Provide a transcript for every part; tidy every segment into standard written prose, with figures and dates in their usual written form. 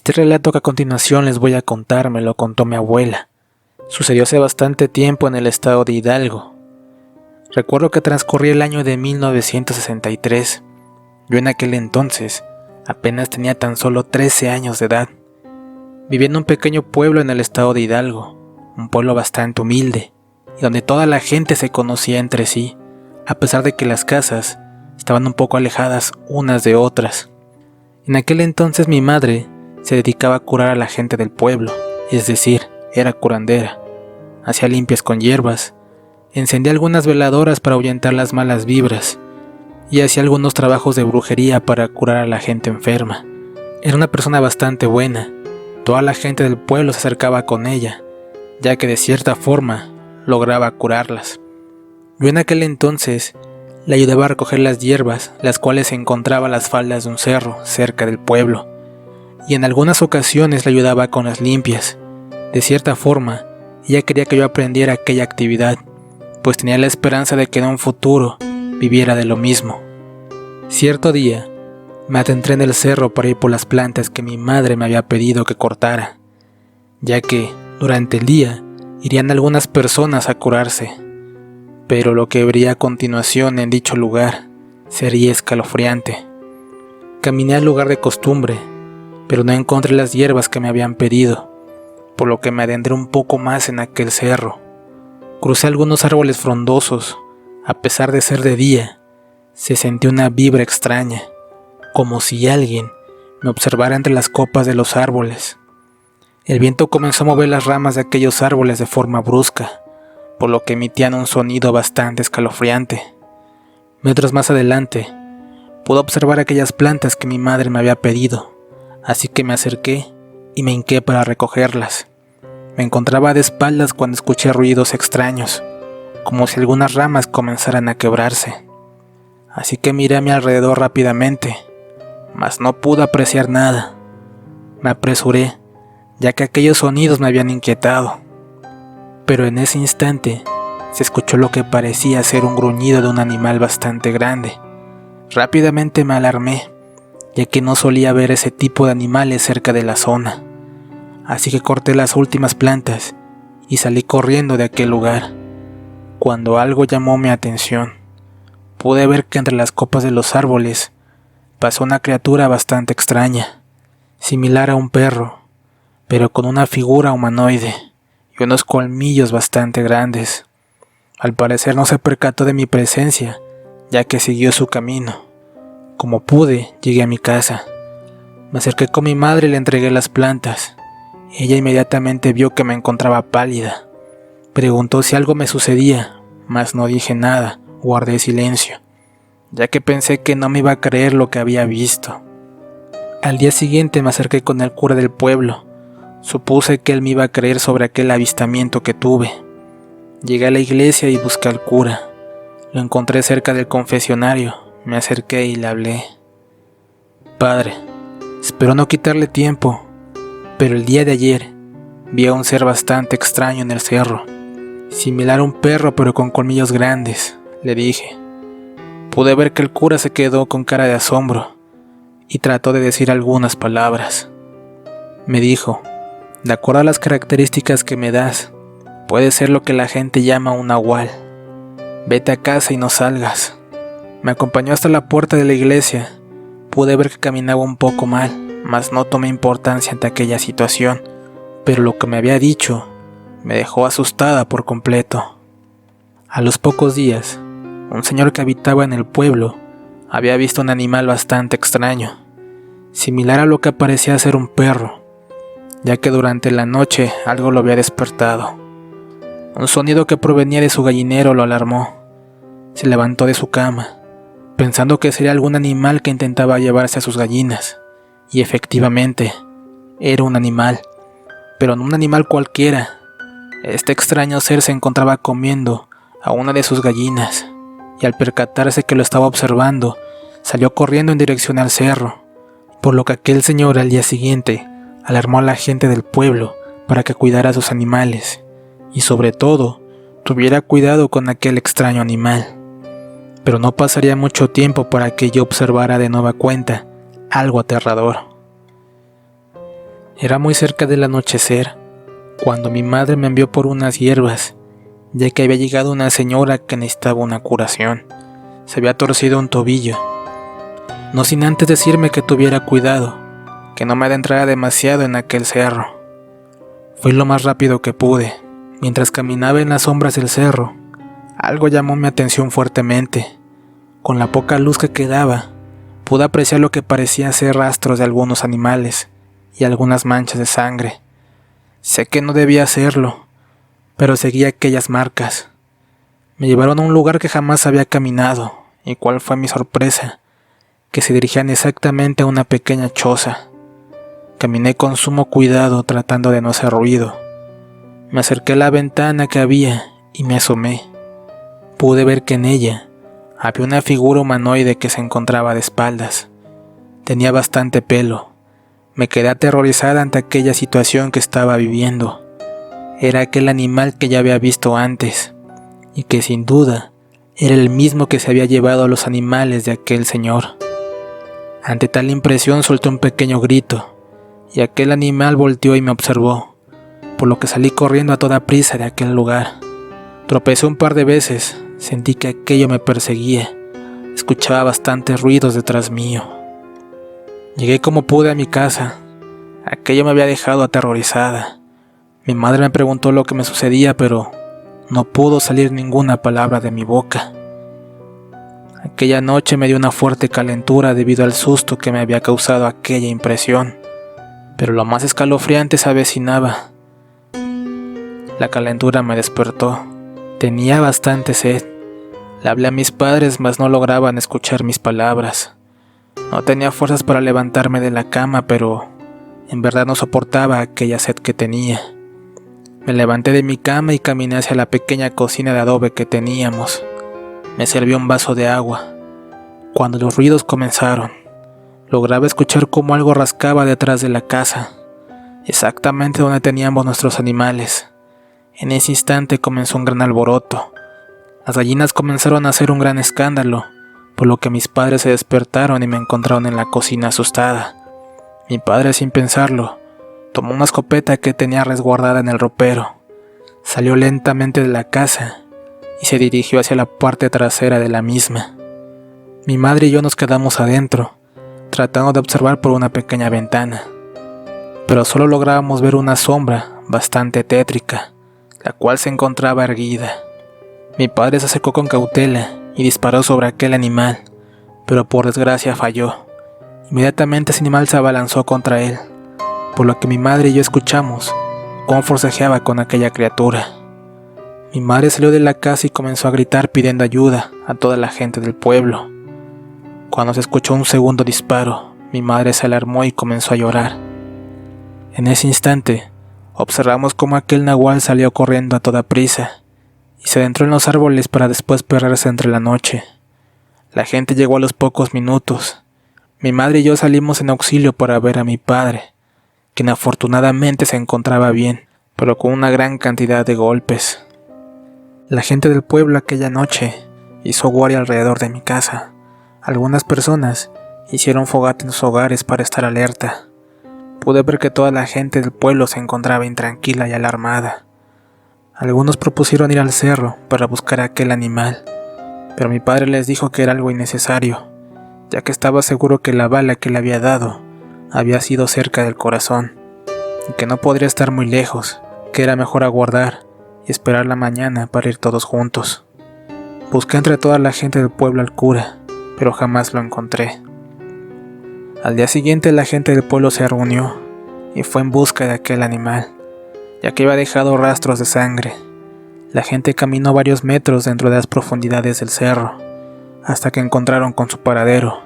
Este relato que a continuación les voy a contar me lo contó mi abuela. Sucedió hace bastante tiempo en el estado de Hidalgo. Recuerdo que transcurría el año de 1963. Yo en aquel entonces apenas tenía tan solo 13 años de edad. Vivía en un pequeño pueblo en el estado de Hidalgo, un pueblo bastante humilde, y donde toda la gente se conocía entre sí, a pesar de que las casas estaban un poco alejadas unas de otras. En aquel entonces mi madre se dedicaba a curar a la gente del pueblo, es decir, era curandera. Hacía limpias con hierbas, encendía algunas veladoras para ahuyentar las malas vibras y hacía algunos trabajos de brujería para curar a la gente enferma. Era una persona bastante buena. Toda la gente del pueblo se acercaba con ella, ya que de cierta forma lograba curarlas. Yo en aquel entonces le ayudaba a recoger las hierbas, las cuales se encontraban a las faldas de un cerro cerca del pueblo, y en algunas ocasiones le ayudaba con las limpias. De cierta forma, ella quería que yo aprendiera aquella actividad, pues tenía la esperanza de que en un futuro viviera de lo mismo. Cierto día, me adentré en el cerro para ir por las plantas que mi madre me había pedido que cortara, ya que, durante el día, irían algunas personas a curarse. Pero lo que vería a continuación en dicho lugar sería escalofriante. Caminé al lugar de costumbre, pero no encontré las hierbas que me habían pedido, por lo que me adentré un poco más en aquel cerro. Crucé algunos árboles frondosos. A pesar de ser de día, se sentía una vibra extraña, como si alguien me observara entre las copas de los árboles. El viento comenzó a mover las ramas de aquellos árboles de forma brusca, por lo que emitían un sonido bastante escalofriante. Metros más adelante, pude observar aquellas plantas que mi madre me había pedido, así que me acerqué y me hinqué para recogerlas. Me encontraba de espaldas cuando escuché ruidos extraños, como si algunas ramas comenzaran a quebrarse. Así que miré a mi alrededor rápidamente, mas no pude apreciar nada. Me apresuré, ya que aquellos sonidos me habían inquietado. Pero en ese instante, se escuchó lo que parecía ser un gruñido de un animal bastante grande. Rápidamente me alarmé, ya que no solía ver ese tipo de animales cerca de la zona. Así que corté las últimas plantas y salí corriendo de aquel lugar. Cuando algo llamó mi atención, pude ver que entre las copas de los árboles pasó una criatura bastante extraña, similar a un perro, pero con una figura humanoide y unos colmillos bastante grandes. Al parecer no se percató de mi presencia, ya que siguió su camino. Como pude, llegué a mi casa. Me acerqué con mi madre y le entregué las plantas. Ella inmediatamente vio que me encontraba pálida. Preguntó si algo me sucedía, mas no dije nada, guardé silencio, ya que pensé que no me iba a creer lo que había visto. Al día siguiente me acerqué con el cura del pueblo. Supuse que él me iba a creer sobre aquel avistamiento que tuve. Llegué a la iglesia y busqué al cura. Lo encontré cerca del confesionario. Me acerqué y le hablé. Padre, espero no quitarle tiempo, pero el día de ayer vi a un ser bastante extraño en el cerro, similar a un perro pero con colmillos grandes, le dije. Pude ver que el cura se quedó con cara de asombro y trató de decir algunas palabras. Me dijo, de acuerdo a las características que me das, puede ser lo que la gente llama un nahual. Vete a casa y no salgas. Me acompañó hasta la puerta de la iglesia. Pude ver que caminaba un poco mal, mas no tomé importancia ante aquella situación, pero lo que me había dicho me dejó asustada por completo. A los pocos días, un señor que habitaba en el pueblo había visto un animal bastante extraño, similar a lo que parecía ser un perro, ya que durante la noche algo lo había despertado. Un sonido que provenía de su gallinero lo alarmó. Se levantó de su cama, pensando que sería algún animal que intentaba llevarse a sus gallinas, y efectivamente, era un animal, pero no un animal cualquiera. Este extraño ser se encontraba comiendo a una de sus gallinas, y al percatarse que lo estaba observando, salió corriendo en dirección al cerro, por lo que aquel señor al día siguiente alarmó a la gente del pueblo para que cuidara a sus animales, y sobre todo, tuviera cuidado con aquel extraño animal. Pero no pasaría mucho tiempo para que yo observara de nueva cuenta algo aterrador. Era muy cerca del anochecer, cuando mi madre me envió por unas hierbas, ya que había llegado una señora que necesitaba una curación. Se había torcido un tobillo. No sin antes decirme que tuviera cuidado, que no me adentrara demasiado en aquel cerro. Fui lo más rápido que pude. Mientras caminaba en las sombras del cerro, algo llamó mi atención fuertemente. Con la poca luz que quedaba, pude apreciar lo que parecían ser rastros de algunos animales y algunas manchas de sangre. Sé que no debía hacerlo, pero seguí aquellas marcas. Me llevaron a un lugar que jamás había caminado, y cuál fue mi sorpresa, que se dirigían exactamente a una pequeña choza. Caminé con sumo cuidado tratando de no hacer ruido. Me acerqué a la ventana que había y me asomé. Pude ver que en ella había una figura humanoide que se encontraba de espaldas. Tenía bastante pelo. Me quedé aterrorizada ante aquella situación que estaba viviendo. Era aquel animal que ya había visto antes, y que sin duda era el mismo que se había llevado a los animales de aquel señor. Ante tal impresión solté un pequeño grito, y aquel animal volteó y me observó, por lo que salí corriendo a toda prisa de aquel lugar. Tropecé un par de veces, sentí que aquello me perseguía, escuchaba bastantes ruidos detrás mío. Llegué como pude a mi casa. Aquello me había dejado aterrorizada. Mi madre me preguntó lo que me sucedía, pero no pudo salir ninguna palabra de mi boca. Aquella noche me dio una fuerte calentura debido al susto que me había causado aquella impresión, pero lo más escalofriante se avecinaba. La calentura me despertó. Tenía bastante sed. Le hablé a mis padres, mas no lograban escuchar mis palabras. No tenía fuerzas para levantarme de la cama, pero en verdad no soportaba aquella sed que tenía. Me levanté de mi cama y caminé hacia la pequeña cocina de adobe que teníamos. Me serví un vaso de agua. Cuando los ruidos comenzaron, lograba escuchar cómo algo rascaba detrás de la casa, exactamente donde teníamos nuestros animales. En ese instante comenzó un gran alboroto. Las gallinas comenzaron a hacer un gran escándalo, por lo que mis padres se despertaron y me encontraron en la cocina asustada. Mi padre, sin pensarlo, tomó una escopeta que tenía resguardada en el ropero, salió lentamente de la casa y se dirigió hacia la parte trasera de la misma. Mi madre y yo nos quedamos adentro, tratando de observar por una pequeña ventana, pero solo lográbamos ver una sombra bastante tétrica, la cual se encontraba erguida. Mi padre se acercó con cautela y disparó sobre aquel animal, pero por desgracia falló. Inmediatamente ese animal se abalanzó contra él, por lo que mi madre y yo escuchamos cómo forcejeaba con aquella criatura. Mi madre salió de la casa y comenzó a gritar pidiendo ayuda a toda la gente del pueblo. Cuando se escuchó un segundo disparo, mi madre se alarmó y comenzó a llorar. En ese instante, observamos cómo aquel nahual salió corriendo a toda prisa y se adentró en los árboles para después perderse entre la noche. La gente llegó a los pocos minutos. Mi madre y yo salimos en auxilio para ver a mi padre, quien afortunadamente se encontraba bien, pero con una gran cantidad de golpes. La gente del pueblo aquella noche hizo guardia alrededor de mi casa. Algunas personas hicieron fogata en sus hogares para estar alerta. Pude ver que toda la gente del pueblo se encontraba intranquila y alarmada. Algunos propusieron ir al cerro para buscar a aquel animal, pero mi padre les dijo que era algo innecesario, ya que estaba seguro que la bala que le había dado había sido cerca del corazón, y que no podría estar muy lejos, que era mejor aguardar y esperar la mañana para ir todos juntos. Busqué entre toda la gente del pueblo al cura, pero jamás lo encontré. Al día siguiente la gente del pueblo se reunió y fue en busca de aquel animal, ya que había dejado rastros de sangre. La gente caminó varios metros dentro de las profundidades del cerro, hasta que encontraron con su paradero,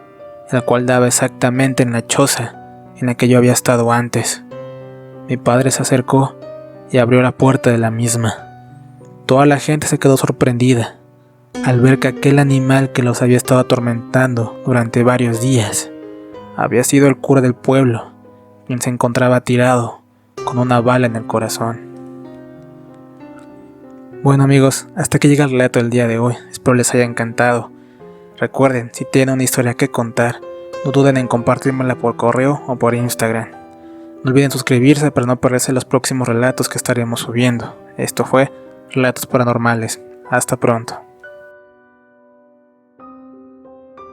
el cual daba exactamente en la choza en la que yo había estado antes. Mi padre se acercó y abrió la puerta de la misma. Toda la gente se quedó sorprendida al ver que aquel animal que los había estado atormentando durante varios días había sido el cura del pueblo, quien se encontraba tirado con una bala en el corazón. Bueno amigos, hasta aquí llega el relato del día de hoy, espero les haya encantado. Recuerden, si tienen una historia que contar, no duden en compartírmela por correo o por Instagram. No olviden suscribirse para no perderse los próximos relatos que estaremos subiendo. Esto fue Relatos Paranormales. Hasta pronto.